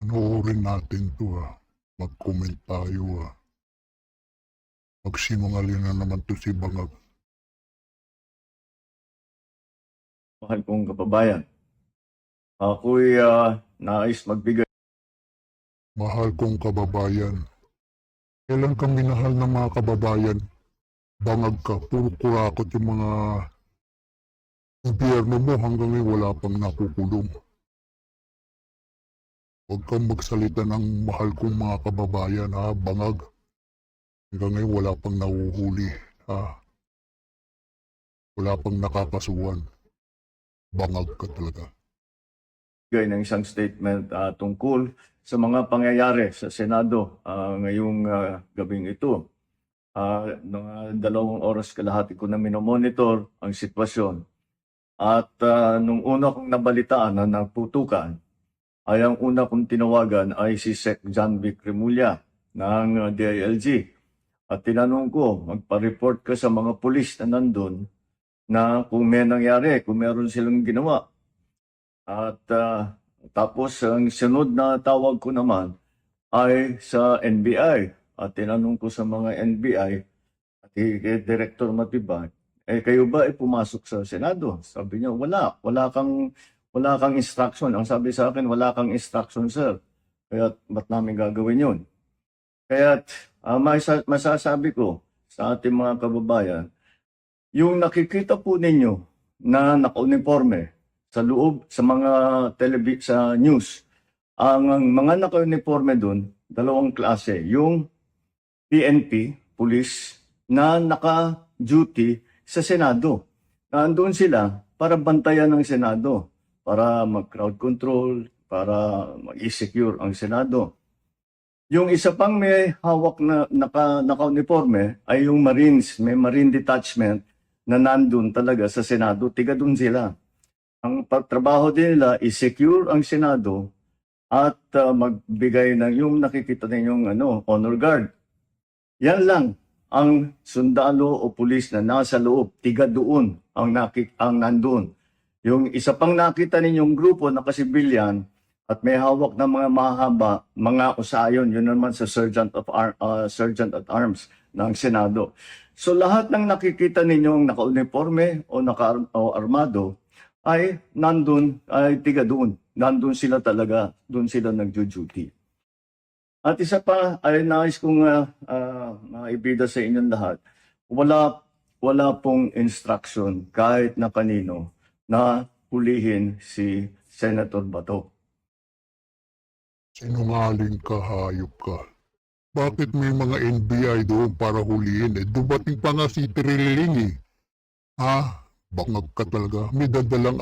Panoorin natin 'to, mag-comment tayo, magsinungaling na naman 'to si Bangag. Mahal kong kababayan, ako'y nais magbigay Mahal kong kababayan, kailan ka minahal ng mga kababayan? Bangag ka, puro kurakot yung mga gobyerno mo hanggang ngayon wala pang nakukulong. Huwag kang magsalita ng mahal kong mga kababayan, Bangag. Hanggang ngayon wala pang nahuhuli, wala pang nakakasuhan. Bangag ka talaga. ng isang statement tungkol sa mga pangyayari sa Senado ngayong gabing ito. Mga 2 oras kalahati ko na minomonitor ang sitwasyon. At nung una kong nabalitaan na naputukan, ay ang una kong tinawagan ay si Sec. John Vic Remulla ng DILG. At tinanong ko, magpa-report ka sa mga pulis na nandun na kung may nangyari, kung meron silang ginawa. At tapos ang sunod na tawag ko naman ay sa NBI. At tinanong ko sa mga NBI at kay Director Matibag, kayo ba ay pumasok sa Senado? Sabi niya, wala kang instruction. Ang sabi sa akin, wala kang instruction, sir. Kaya ba't namin gagawin yun? Kaya masasabi ko sa ating mga kababayan, yung nakikita po ninyo na naka-uniforme sa loob sa mga sa news, ang mga naka-uniforme doon, 2 klase, yung PNP, police, na naka-duty sa Senado. Nandoon sila para bantayan ng Senado, para mag-crowd control, para mag-secure ang Senado. Yung isa pang may hawak na naka-uniforme ay yung Marines, may Marine Detachment na nandun talaga sa Senado, tiga dun sila. Ang pagtrabaho din nila is secure ang Senado at magbigay ng yung nakikita ninyong honor guard. Yan lang ang sundalo o pulis na nasa loob, tiga doon ang nandun. Yung isa pang nakita ninyong grupo na kasibilyan at may hawak ng mga mahaba, mga usayon, yun naman sa Sergeant at Arms ng Senado. So lahat ng nakikita ninyong naka-uniforme o naka-armado ay nandun, ay tiga doon. Nandun sila talaga, doon sila nagjo-duty. At isa pa ay nais kong maibida sa inyong lahat, wala pong instruction kahit na kanino na hulihin si Senator Bato. Sinungaling ka, hayop ka. Bakit may mga NBI doon para hulihin? Dumating pa nga si Trililing Bangag ka talaga. May dadalang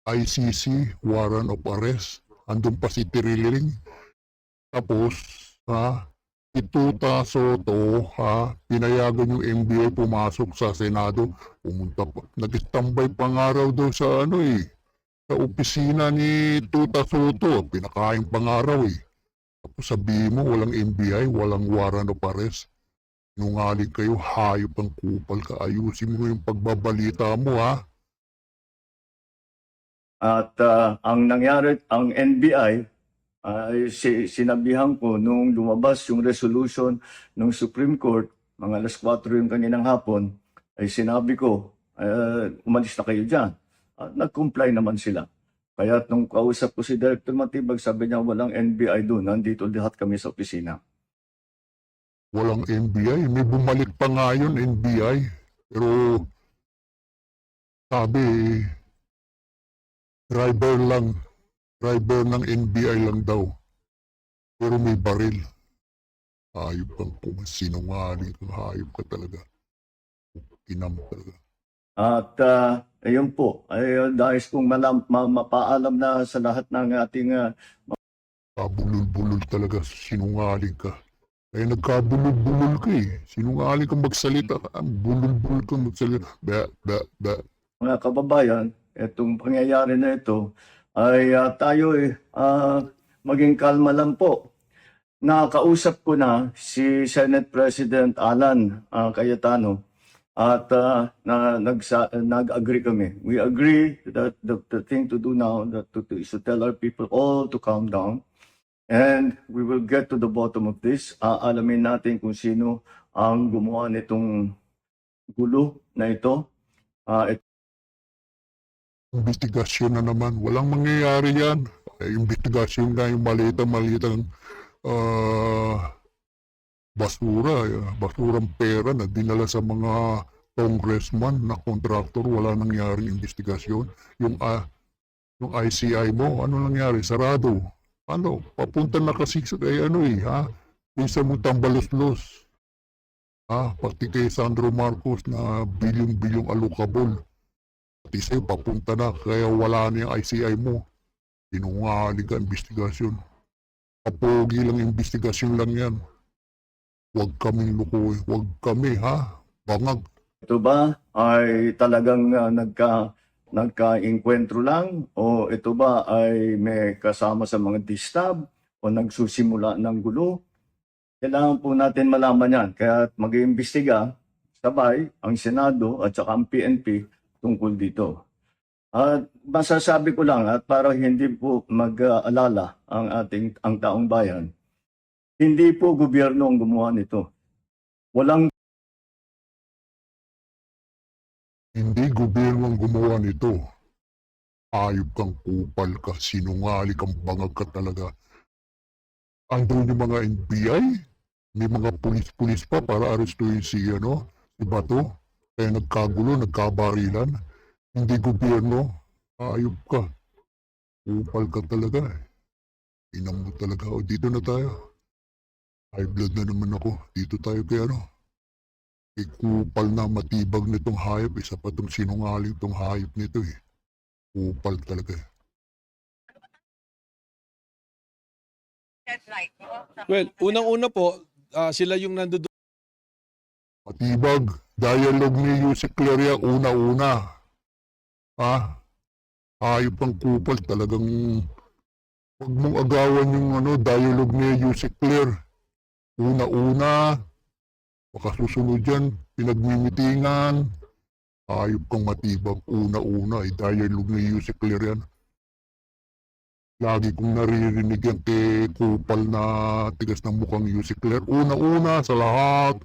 ICC, warrant of arrest. Andun pa si Trililing. Tapos, Tuta Soto, pinayagan yung NBI pumasok sa Senado. Pumunta pa. Nag-standby pa nga raw daw sa sa opisina ni Tuta Soto. Pinakain pa nga raw Tapos sabihin mo, walang NBI, walang warrant of arrest. Nungaling kayo, hayop ang kupal ka. Ayusin mo yung pagbabalita mo, At ang nangyari, ang NBI, sinabihan ko nung lumabas yung resolution ng Supreme Court, mga 4:00 yung kaninang hapon, ay sinabi ko, umalis na kayo dyan. At nag-comply naman sila. Kaya nung kausap ko si Director Matibag, sabi niya walang NBI doon, nandito lahat kami sa opisina. Walang NBI. May bumalik pa nga yun, NBI. Pero sabi, driver ng NBI lang daw. Pero may baril. Hayop kang sinungaling kang hayop ka talaga. Inam talaga. At ayun po, ay dahil kong mapaalam na sa lahat ng ating Kabulol-bulol talaga, sinungaling ka. Kaya nagkabulol-bulol ka Sinungaling kang magsalita, bulol-bulol kang magsalita. mga kababayan, itong pangyayari na ito ay tayo maging kalma lang po. Nakausap ko na si Senate President Alan Cayetano at nag-agree kami. We agree that the thing to do now is to tell our people all to calm down. And we will get to the bottom of this. Alamin natin kung sino ang gumawa nitong gulo na ito. Investigasyon na naman. Walang mangyayari yan. Investigasyon na yung malitang-malitang basurang pera na dinala sa mga congressman na kontraktor. Wala nangyaring investigasyon. Yung ICI mo, ano nangyari? Sarado. Ano? Papunta na kasi sa Minsan mo tambalos-los. Pati kay Sandro Marcos na bilyong-bilyong alokabol. Pati sa'yo, papunta na. Kaya wala na yung ICI mo. Sinungaling ka, investigasyon. Kapogi lang, investigasyon lang yan. Huwag kaming lukoy. Huwag kami, Bangag. Ito ba ay talagang nagka-enkwentro lang o ito ba ay may kasama sa mga distab o nagsusimula ng gulo? Kailangan po natin malaman yan. Kaya mag-iimbestiga sabay ang Senado at saka ang PNP tungkol dito. At masasabi ko lang at para hindi po mag-alala ang taong bayan, hindi po gobyerno ang gumawa nito. Hindi gobyerno ang gumawa nito. Ayop kang kupal ka, sinungaling kang bangag ka talaga. Andun yung mga NBI, may mga pulis-pulis pa para arestuhin si Bato. Kaya nagkagulo, nagkabarilan. Hindi gobyerno, ayop ka. Kupal ka talaga Inam mo talaga. O dito na tayo. High blood na naman ako. Dito tayo kay kupal na matibag nitong hayop. Isa pa itong sinungaling itong hayop nito Kupal talaga Well, unang-una po, sila yung nandoon. Matibag. Dialogue ni Yusek Claria una-una. Hayop ang kupal. Talagang huwag mong agawan yung dialogue ni Yusek Claire. Una-una. Baka susunod yan, pinagmimitingan. Hayop kang matibag. Una-una, dialogue ni Yusek Claire yan. Lagi kong naririnig yan kay kupal na tigas ng mukhang Yusek Claire. Una-una sa lahat.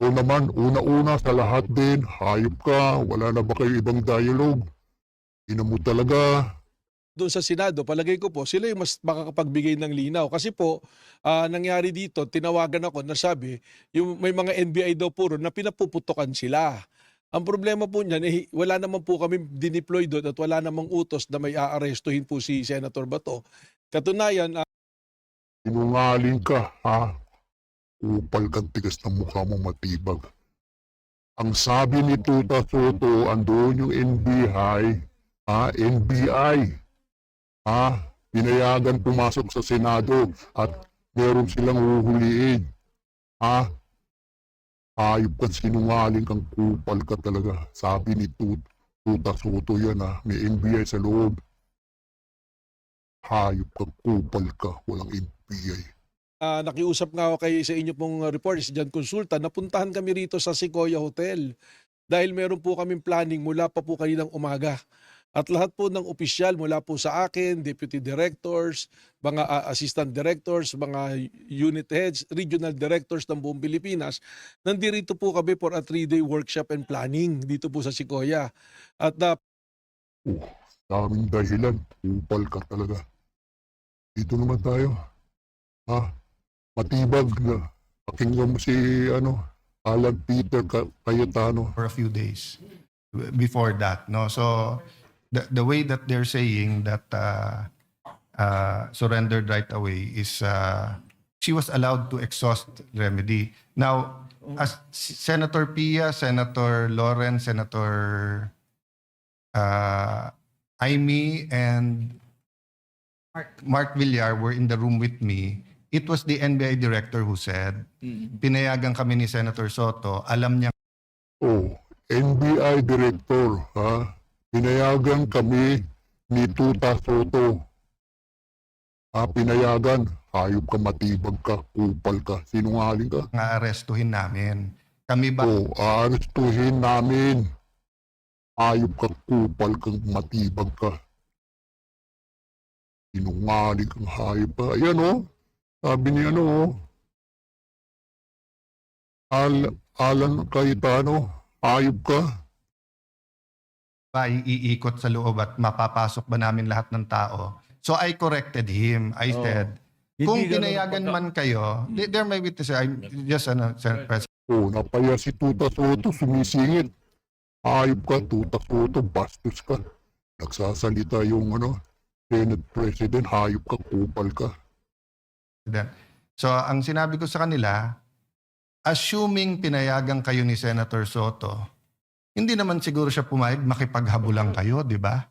O naman, una-una sa lahat din. Hayop ka. Wala na ba kayo ibang dialogue? Ina mo talaga. Doon sa Senado, palagay ko po, sila yung mas makakapagbigay ng linaw. Kasi po, nangyari dito, tinawagan ako na sabi, yung may mga NBI daw puro na pinapuputukan sila. Ang problema po niyan, wala naman po kami dineploy doon at wala namang utos na may aarestuhin po si Senator Bato. Katunayan, Sinungaling ka, Upal kang tigas ng mukha mong matibag. Ang sabi ni Tuta Soto, andun yung NBI, pinayagan pumasok sa Senado at meron silang huhuliin. Ayop kang sinungaling kang kupal ka talaga. Sabi ni Tuta Soto yan may NBI sa loob. Hayop kang kupal ka, walang NBI. nakiusap nga ako sa inyo pong reporters dyan, konsulta, napuntahan kami rito sa Sequoia Hotel dahil meron po kaming planning mula pa po kaninang umaga. At lahat po ng opisyal mula po sa akin, deputy directors, mga assistant directors, mga unit heads, regional directors ng buong Pilipinas, nandito po kami for a 3-day workshop and planning dito po sa Sequoia. At Daming dahilan, kupal ka talaga. Dito naman tayo. Matibag na. Pakinggan mo si Alan Peter Cayetano. For a few days before that, no? So the way that they're saying that surrendered right away is she was allowed to exhaust remedy. Now, as Senator Pia, Senator Loren, Senator Aimee, and Mark Villar were in the room with me, it was the NBI director who said, pinayagan kami ni Senator Soto, alam niya. NBI director, pinayagan kami ni Tuta Soto. Pinayagan, hayop ka, matibag ka, kupal ka, sinungaling ka. Nga arestuhin namin. Kami ba? Aarestuhin namin. Hayop ka, kupal ka, matibag ka. Sinungaling kang hayop ka. Ayan o. Sabi ni ano o. Alan Cayetano. Hayop ka. Ba iikot sa loob at mapapasok ba namin lahat ng tao? So I corrected him. I Oo. said, Hindi kung ganun ang pinayagan man kayo, there may witnesses. I'm just Senate President. O, napaya si Tuta Soto. Sumisingit. Hayop ka, Tuta Soto. Bastos ka. Nagsasalita yung ano, Senate President. Hayop ka, kupal ka. So ang sinabi ko sa kanila, assuming pinayagan kayo ni Senator Soto, hindi naman siguro siya pumayag makipaghabulan kayo, di ba?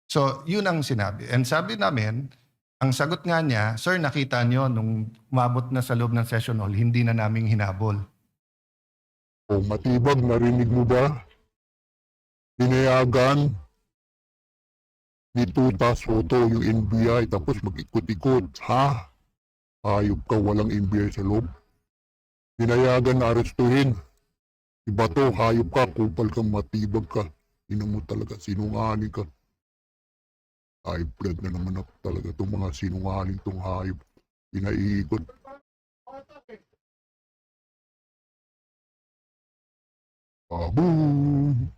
So yun ang sinabi. And sabi namin, ang sagot nga niya, sir, nakita niyo nung umabot na sa loob ng session hall, hindi na naming hinabol. O, Matibag, narinig mo ba? Pinayagan ni Tuta Soto yung NBI tapos mag-ikot-ikot. Ha? Hayop ka, walang NBI sa loob. Pinayagan na arestuhin. Iba to, hayop ka, kupal ka, matibag ka. Ina mo talaga, sinungaling ka. Hybrid na naman ako talaga itong mga sinungaling tong hayop. Pinaiikot. Baboom!